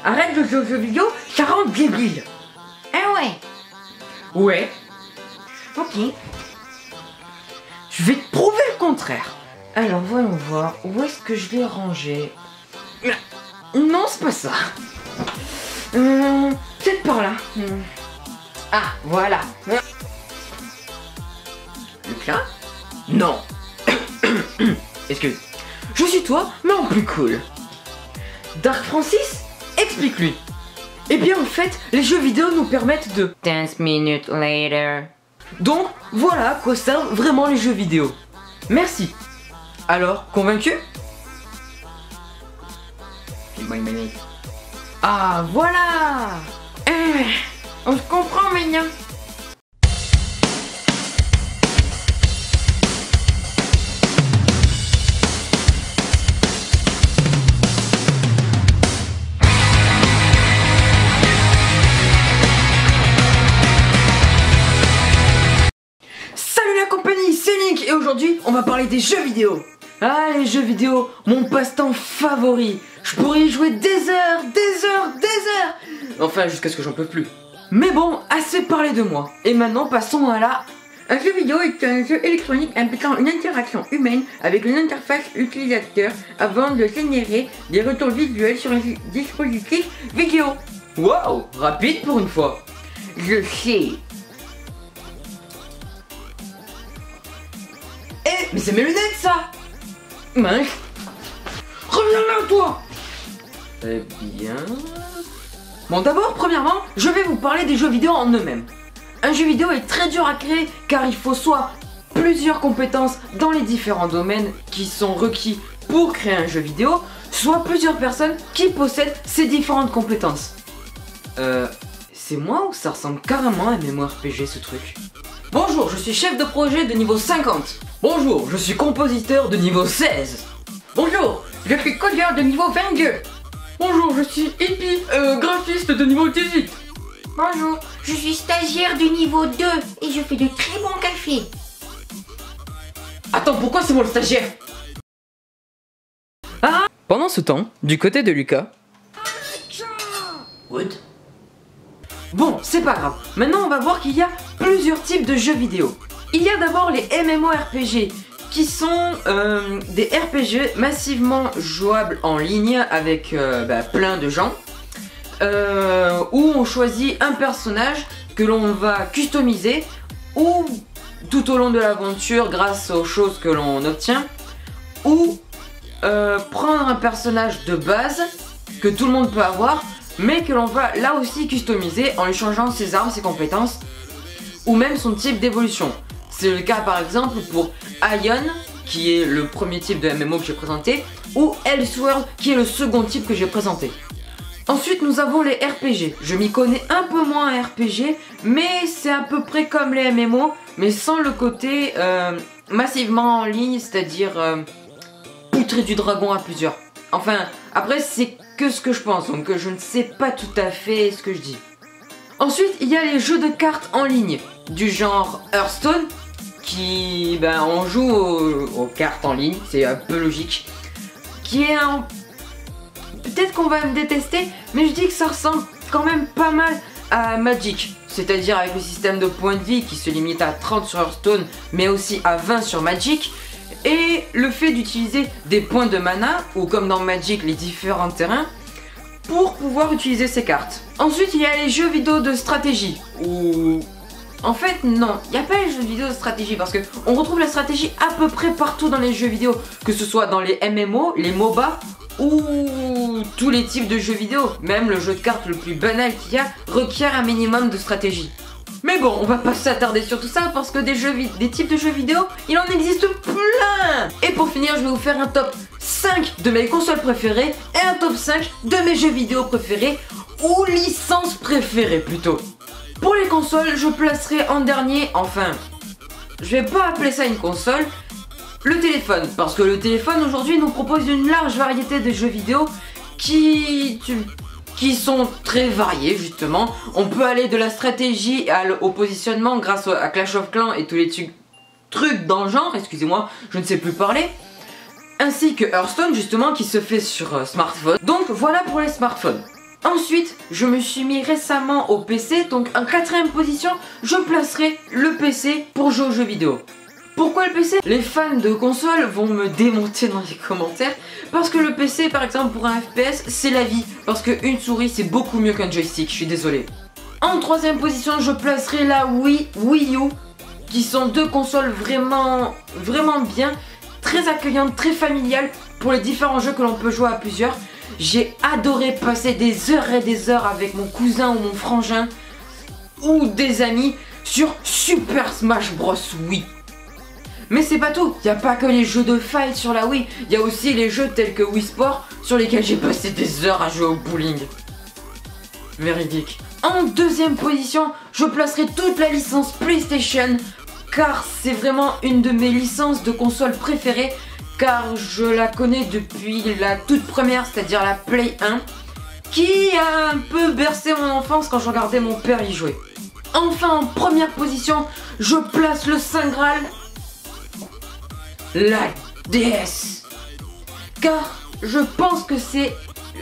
Arrête de jouer aux jeux vidéo, ça rend débile. Ah ouais. Ouais. Ok. Je vais te prouver le contraire. Alors voyons voir, où est-ce que je l'ai rangé? Non, c'est pas ça. Peut-être par là. Ah, voilà. Lucas? Non. Excuse. Je suis toi, mais en plus cool. Dark Francis? Explique-lui. Eh bien en fait, les jeux vidéo nous permettent de 10 minutes later. Donc, voilà à quoi servent vraiment les jeux vidéo. Merci. Alors, convaincu? Ah, voilà. On se comprend maintenant. Salut la compagnie, c'est Nick et aujourd'hui on va parler des jeux vidéo. Ah, les jeux vidéo, mon passe-temps favori. Je pourrais y jouer des heures. Enfin, jusqu'à ce que j'en peux plus. Mais bon, assez parlé de moi. Et maintenant, passons à la... Un jeu vidéo est un jeu électronique impliquant une interaction humaine avec une interface utilisateur avant de générer des retours visuels sur un dispositif vidéo. Waouh, rapide pour une fois. Je sais. Eh, mais c'est mes lunettes ça. Mince. Reviens là, toi. Eh bien... Bon, d'abord, premièrement, je vais vous parler des jeux vidéo en eux-mêmes. Un jeu vidéo est très dur à créer car il faut soit plusieurs compétences dans les différents domaines qui sont requis pour créer un jeu vidéo, soit plusieurs personnes qui possèdent ces différentes compétences. C'est moi ou ça ressemble carrément à un MMORPG ce truc? Bonjour, je suis chef de projet de niveau 50. Bonjour, je suis compositeur de niveau 16. Bonjour, je suis codeur de niveau 22. Bonjour, je suis hippie, graphiste de niveau 18. Bonjour, je suis stagiaire du niveau 2 et je fais de très bons cafés. Attends, pourquoi c'est moi le stagiaire? Ah! Pendant ce temps, du côté de Lucas... What? Bon, c'est pas grave. Maintenant, on va voir qu'il y a plusieurs types de jeux vidéo. Il y a d'abord les MMORPG, qui sont des RPG massivement jouables en ligne avec plein de gens, où on choisit un personnage que l'on va customiser, ou tout au long de l'aventure grâce aux choses que l'on obtient, ou prendre un personnage de base que tout le monde peut avoir, mais que l'on va là aussi customiser en lui changeant ses armes, ses compétences, ou même son type d'évolution. C'est le cas par exemple pour Ion, qui est le premier type de MMO que j'ai présenté, ou Elseworld, qui est le second type que j'ai présenté. Ensuite nous avons les RPG. Je m'y connais un peu moins en RPG, mais c'est à peu près comme les MMO, mais sans le côté massivement en ligne, c'est-à-dire poutrer du dragon à plusieurs. Enfin, après c'est que ce que je pense, donc je ne sais pas tout à fait ce que je dis. Ensuite, il y a les jeux de cartes en ligne, du genre Hearthstone, qui, on joue aux cartes en ligne, c'est un peu logique, qui est un... Peut-être qu'on va me détester, mais je dis que ça ressemble quand même pas mal à Magic, c'est-à-dire avec le système de points de vie qui se limite à 30 sur Hearthstone, mais aussi à 20 sur Magic, et le fait d'utiliser des points de mana, ou comme dans Magic, les différents terrains, pour pouvoir utiliser ces cartes. Ensuite, il y a les jeux vidéo de stratégie, où... En fait, non, il n'y a pas les jeux vidéo de stratégie parce qu'on retrouve la stratégie à peu près partout dans les jeux vidéo, que ce soit dans les MMO, les MOBA ou tous les types de jeux vidéo. Même le jeu de cartes le plus banal qu'il y a requiert un minimum de stratégie. Mais bon, on va pas s'attarder sur tout ça parce que des types de jeux vidéo, il en existe plein. Et pour finir, je vais vous faire un top 5 de mes consoles préférées et un top 5 de mes jeux vidéo préférés, ou licences préférées plutôt. Pour les consoles, je placerai en dernier, enfin, je vais pas appeler ça une console, le téléphone. Parce que le téléphone aujourd'hui nous propose une large variété de jeux vidéo qui sont très variés justement. On peut aller de la stratégie au positionnement grâce à Clash of Clans et tous les trucs dans le genre, excusez-moi, je ne sais plus parler. ainsi que Hearthstone justement qui se fait sur smartphone. Donc voilà pour les smartphones. Ensuite, je me suis mis récemment au PC, donc en 4ème position, je placerai le PC pour jouer aux jeux vidéo. Pourquoi le PC? Les fans de console vont me démonter dans les commentaires, parce que le PC par exemple pour un FPS c'est la vie, parce qu'une souris c'est beaucoup mieux qu'un joystick, je suis désolé. En 3ème position, je placerai la Wii U, qui sont deux consoles vraiment bien, très accueillantes, très familiales pour les différents jeux que l'on peut jouer à plusieurs. J'ai adoré passer des heures et des heures avec mon cousin ou mon frangin ou des amis sur Super Smash Bros Wii. Mais c'est pas tout, il n'y a pas que les jeux de fight sur la Wii, il y a aussi les jeux tels que Wii Sport sur lesquels j'ai passé des heures à jouer au bowling. Véridique. En 2ème position, je placerai toute la licence PlayStation, car c'est vraiment une de mes licences de console préférées, car je la connais depuis la toute première, c'est-à-dire la Play 1, qui a un peu bercé mon enfance quand je regardais mon père y jouer. Enfin, en 1ère position, je place le Saint Graal, la DS, car je pense que c'est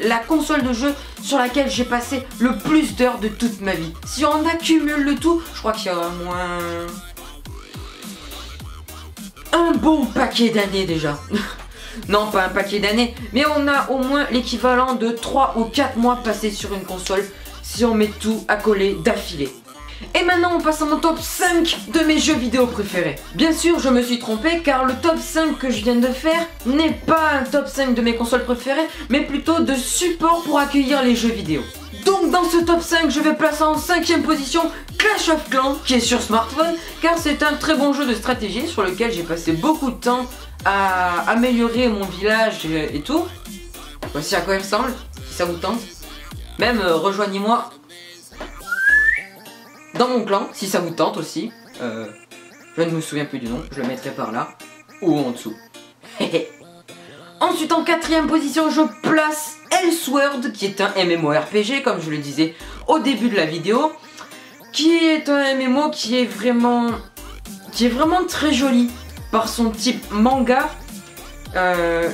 la console de jeu sur laquelle j'ai passé le plus d'heures de toute ma vie. Si on accumule le tout, je crois qu'il y a au moins un bon paquet d'années déjà. Non, pas un paquet d'années, mais on a au moins l'équivalent de 3 ou 4 mois passés sur une console si on met tout à coller d'affilée. Et maintenant on passe à mon top 5 de mes jeux vidéo préférés. Bien sûr je me suis trompé car le top 5 que je viens de faire n'est pas un top 5 de mes consoles préférées, mais plutôt de support pour accueillir les jeux vidéo. Donc dans ce top 5 je vais placer en 5ème position Clash of Clans qui est sur smartphone, car c'est un très bon jeu de stratégie sur lequel j'ai passé beaucoup de temps à améliorer mon village et tout. Voici à quoi il ressemble, si ça vous tente. Même rejoignez-moi dans mon clan, si ça vous tente aussi. Je ne me souviens plus du nom, je le mettrai par là, ou en dessous. Ensuite, en 4ème position, je place Elsword, qui est un MMORPG, comme je le disais au début de la vidéo, qui est un MMO qui est vraiment très joli, par son type manga.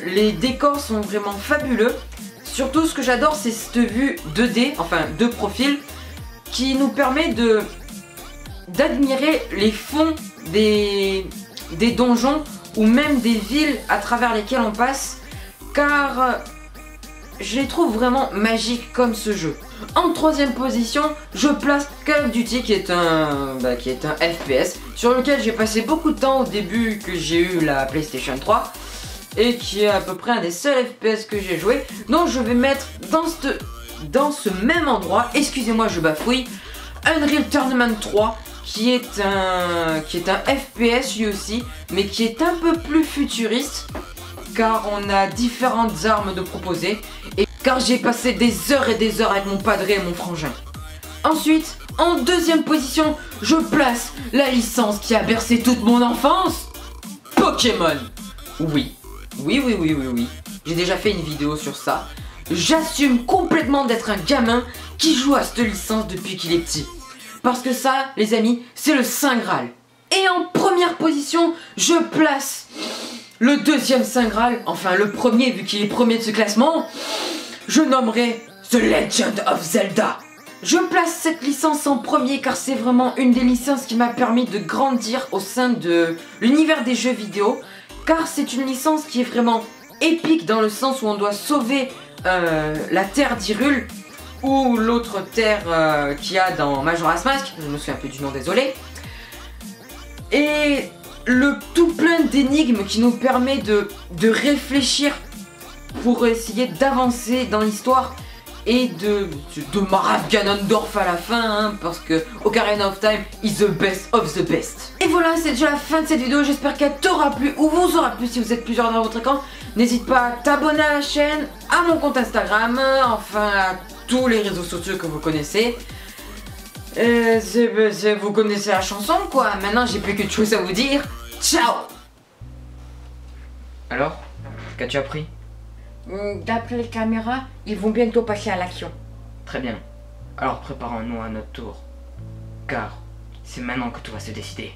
Les décors sont vraiment fabuleux. Surtout, ce que j'adore, c'est cette vue 2D, enfin de profil, qui nous permet d'admirer les fonds des donjons ou même des villes à travers lesquelles on passe, car je les trouve vraiment magiques comme ce jeu. En 3ème position, je place Call of Duty qui est un FPS sur lequel j'ai passé beaucoup de temps au début que j'ai eu la PlayStation 3 et qui est à peu près un des seuls FPS que j'ai joué. Donc je vais mettre dans ce même endroit, excusez-moi je bafouille, Unreal Tournament 3 qui est un FPS lui aussi, mais qui est un peu plus futuriste car on a différentes armes de proposer et car j'ai passé des heures et des heures avec mon padré et mon frangin. Ensuite, en 2ème position, je place la licence qui a bercé toute mon enfance, Pokémon. Oui, j'ai déjà fait une vidéo sur ça. J'assume complètement d'être un gamin qui joue à cette licence depuis qu'il est petit. Parce que ça, les amis, c'est le Saint Graal. Et en 1ère position, je place le 2e Saint Graal, enfin le premier vu qu'il est premier de ce classement, je nommerai The Legend of Zelda. Je place cette licence en premier car c'est vraiment une des licences qui m'a permis de grandir au sein de l'univers des jeux vidéo, car c'est une licence qui est vraiment épique dans le sens où on doit sauver la terre d'Hyrule ou l'autre terre qu'il y a dans Majora's Mask, je me souviens plus du nom, désolé. Et le tout plein d'énigmes qui nous permet de réfléchir pour essayer d'avancer dans l'histoire et de Maraf Ganondorf à la fin, hein, parce que Ocarina of Time is the best of the best. Et voilà, c'est déjà la fin de cette vidéo, j'espère qu'elle t'aura plu ou vous aura plu si vous êtes plusieurs dans votre écran. N'hésite pas à t'abonner à la chaîne, à mon compte Instagram, enfin à tous les réseaux sociaux que vous connaissez. Vous connaissez la chanson quoi, maintenant j'ai plus qu'une chose à vous dire, ciao. Alors, qu'as-tu appris? D'après les caméras, ils vont bientôt passer à l'action. Très bien, alors préparons-nous à notre tour, car c'est maintenant que tout va se décider.